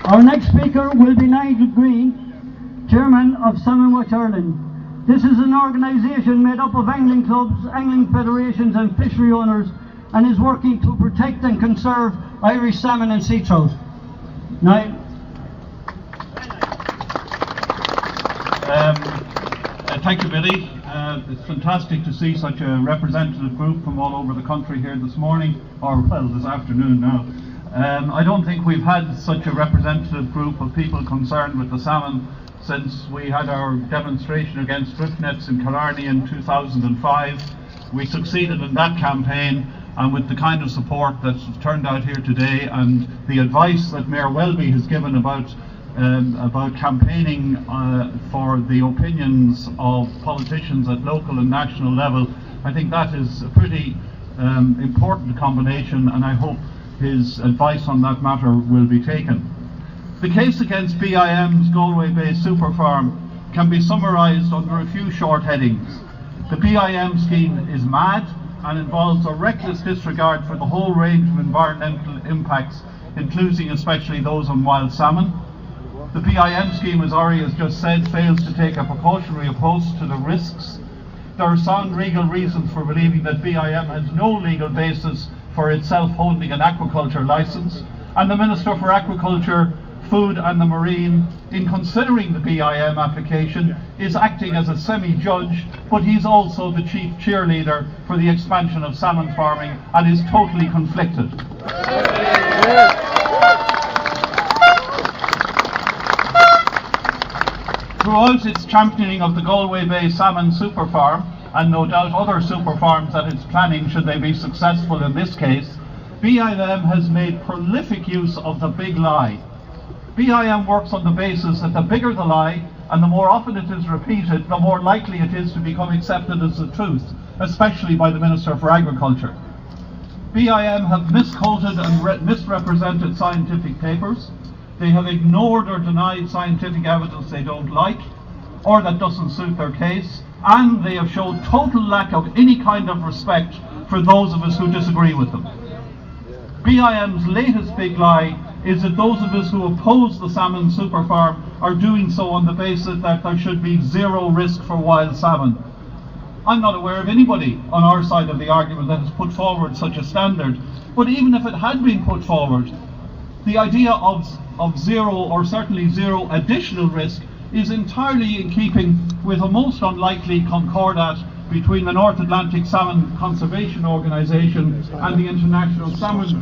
Our next speaker will be Nigel Green, Chairman of Salmon Watch Ireland. This is an organisation made up of angling clubs, angling federations and fishery owners, and is working to protect and conserve Irish salmon and sea trout. Niall. Thank you, Billy. It's fantastic to see such a representative group from all over the country here this morning, or well, this afternoon now. I don't think we've had such a representative group of people concerned with the salmon since we had our demonstration against drift nets in Killarney in 2005. We succeeded in that campaign, and with the kind of support that's turned out here today and the advice that Mayor Welby has given about campaigning for the opinions of politicians at local and national level, I think that is a pretty important combination, and I hope his advice on that matter will be taken. The case against BIM's Galway Bay Super Farm can be summarised under a few short headings. The BIM scheme is mad and involves a reckless disregard for the whole range of environmental impacts, including especially those on wild salmon. The BIM scheme, as Ori has just said, fails to take a precautionary approach to the risks. There are sound legal reasons for believing that BIM has no legal basis for its self-holding an aquaculture licence, and the Minister for Agriculture, Food and the Marine, in considering the BIM application, is acting as a semi-judge, but he's also the chief cheerleader for the expansion of salmon farming and is totally conflicted. Throughout its championing of the Galway Bay Salmon Super Farm, and no doubt other super farms that it's planning should they be successful in this case, BIM has made prolific use of the big lie. BIM works on the basis that the bigger the lie and the more often it is repeated, the more likely it is to become accepted as the truth, especially by the Minister for Agriculture. BIM have misquoted and misrepresented scientific papers. They have ignored or denied scientific evidence they don't like or that doesn't suit their case, and they have shown total lack of any kind of respect for those of us who disagree with them. BIM's latest big lie is that those of us who oppose the salmon super farm are doing so on the basis that there should be zero risk for wild salmon. I'm not aware of anybody on our side of the argument that has put forward such a standard, but even if it had been put forward, the idea of zero, or certainly zero additional risk, is entirely in keeping with a most unlikely concordat between the North Atlantic Salmon Conservation Organisation and the International Salmon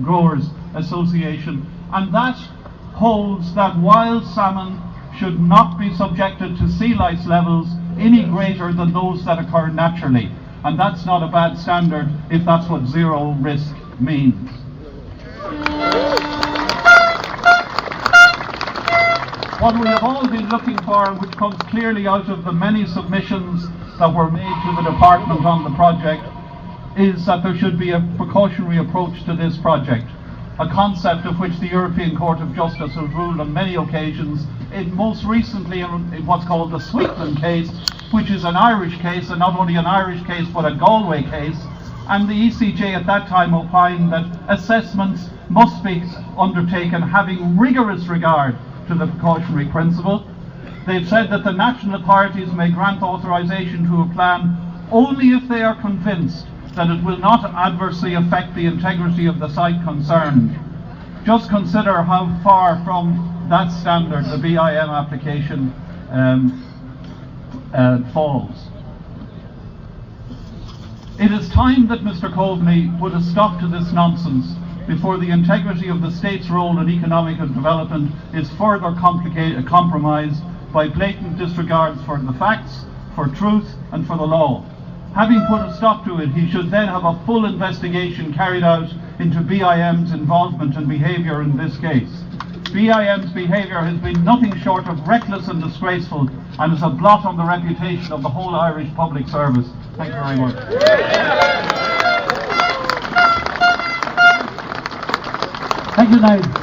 Growers Association, and that holds that wild salmon should not be subjected to sea lice levels any greater than those that occur naturally, and that's not a bad standard if that's what zero risk means. What we have all been looking for, which comes clearly out of the many submissions that were made to the department on the project, is that there should be a precautionary approach to this project, a concept of which the European Court of Justice has ruled on many occasions, most recently in what's called the Sweetland case, which is an Irish case, and not only an Irish case but a Galway case, and the ECJ at that time opined that assessments must be undertaken having rigorous regard to the precautionary principle. They've said that the national authorities may grant authorisation to a plan only if they are convinced that it will not adversely affect the integrity of the site concerned. Just consider how far from that standard the BIM application falls. It is time that Mr. Coveney put a stop to this nonsense before the integrity of the state's role in economic development is further compromised by blatant disregards for the facts, for truth and for the law. Having put a stop to it, he should then have a full investigation carried out into BIM's involvement and behaviour in this case. BIM's behaviour has been nothing short of reckless and disgraceful, and is a blot on the reputation of the whole Irish public service. Thank you very much. Thank you, Niall.